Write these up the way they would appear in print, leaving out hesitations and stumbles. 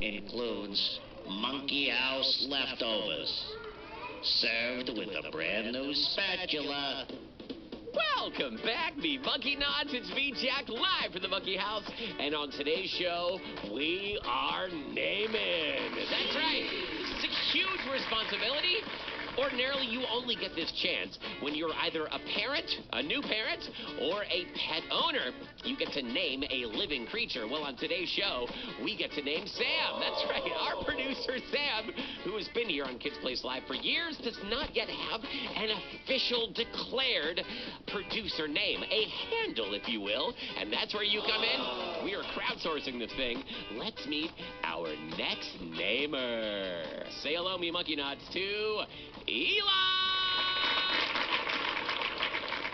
includes Monkey House leftovers, served with a brand new spatula. Welcome back, me Monkey Nods. It's me, Jack, live from the Monkey House. And on today's show, we are naming. That's right. This is a huge responsibility. Ordinarily, you only get this chance when you're either a parent, a new parent, or a pet owner. You get to name a living creature. Well, on today's show, we get to name Sam. That's right. Our producer, Sam, who has been here on Kids Place Live for years, does not yet have an official declared producer name, a handle, if you will. And that's where you come in. We are crowdsourcing this thing. Let's meet our next namer. Say hello, me Monkey Nods, to Eli!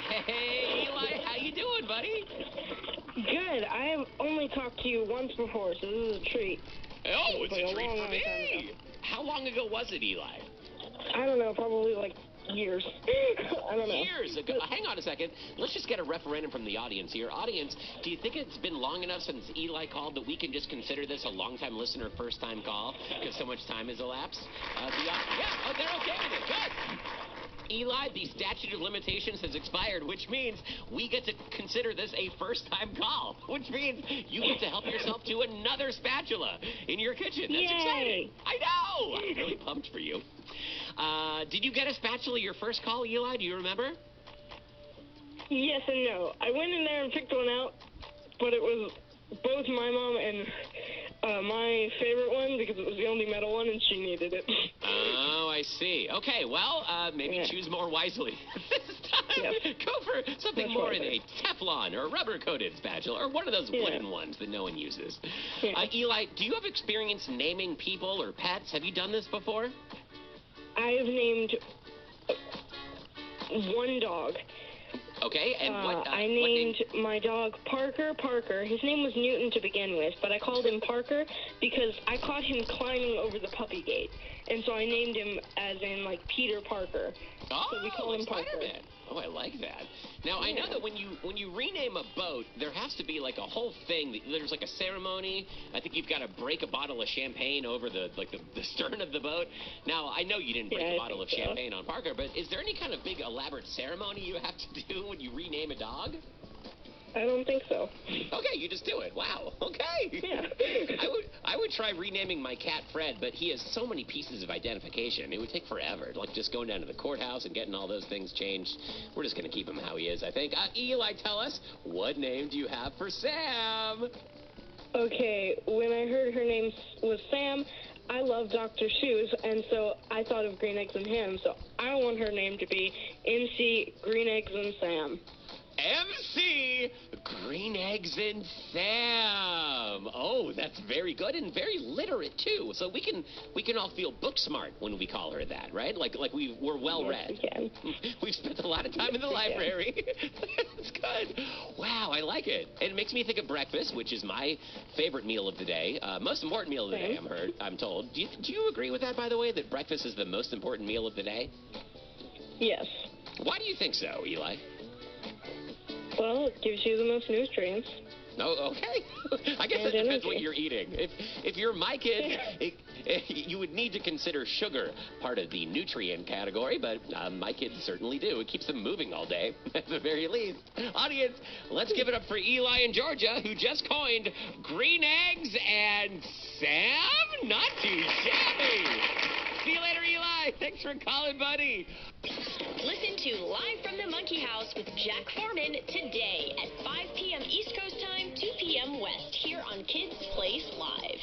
Hey, Eli, how you doing, buddy? Good. I have only talked to you once before, so this is a treat. Oh, it's a treat for me. How long ago was it, Eli? I don't know, probably like years. I don't know. Years ago. Hang on a second. Let's just get a referendum from the audience here. Audience, do you think it's been long enough since Eli called that we can just consider this a long-time listener, first-time call because so much time has elapsed? Yeah, they're okay with it. Good. Eli, the statute of limitations has expired, which means we get to consider this a first-time call, which means you get to help yourself to another spatula in your kitchen. That's exciting. I know. I'm really pumped for you. Did you get a spatula your first call, Eli? Do you remember? Yes and no. I went in there and picked one out, but it was both my mom and my favorite one because it was the only metal one and she needed it. Oh, I see. Okay, well, maybe choose more wisely this time. Yep. Go for something more in a Teflon or rubber-coated spatula or one of those wooden ones that no one uses. Eli, do you have experience naming people or pets? Have you done this before? I have named one dog. Okay, and I named my dog Parker. His name was Newton to begin with, but I called him Parker because I caught him climbing over the puppy gate. And so I named him as in, like, Peter Parker. Oh, so we call him Parker. Spider-Man. Oh, I like that. Now, I know that when you rename a boat, there has to be, like, a whole thing. There's, like, a ceremony. I think you've got to break a bottle of champagne over the stern of the boat. Now, I know you didn't break a bottle of champagne on Parker, but is there any kind of big elaborate ceremony you have to do when you rename a dog? I don't think so. Okay, you just do it. Wow. Okay. Yeah. I would try renaming my cat Fred, but he has so many pieces of identification. It would take forever. Like just going down to the courthouse and getting all those things changed. We're just going to keep him how he is, I think. Eli, tell us, what name do you have for Sam? Okay, when I heard her name was Sam, I love Dr. Seuss, and so I thought of Green Eggs and Ham, so I want her name to be MC Green Eggs and Sam. MC Green Eggs and Sam. Oh, that's very good and very literate too. So we can all feel book smart when we call her that, right? Like we're well read. Yes, we can. We've spent a lot of time in the library. That's good. Wow, I like it. And it makes me think of breakfast, which is my favorite meal of the day. Most important meal of the day, I'm told. Do you agree with that, by the way, that breakfast is the most important meal of the day? Yes. Why do you think so, Eli? Well, it gives you the most nutrients. Oh, okay. I guess that depends what you're eating. If you're my kid, you would need to consider sugar part of the nutrient category, but my kids certainly do. It keeps them moving all day, at the very least. Audience, let's give it up for Eli in Georgia, who just coined Green Eggs and Sam. Not too shabby. See you later, Eli. Thanks for calling, buddy. Listen to Live from the Monkey House with Jack Foreman today at 5 p.m. East Coast Time, 2 p.m. West, here on Kids Place Live.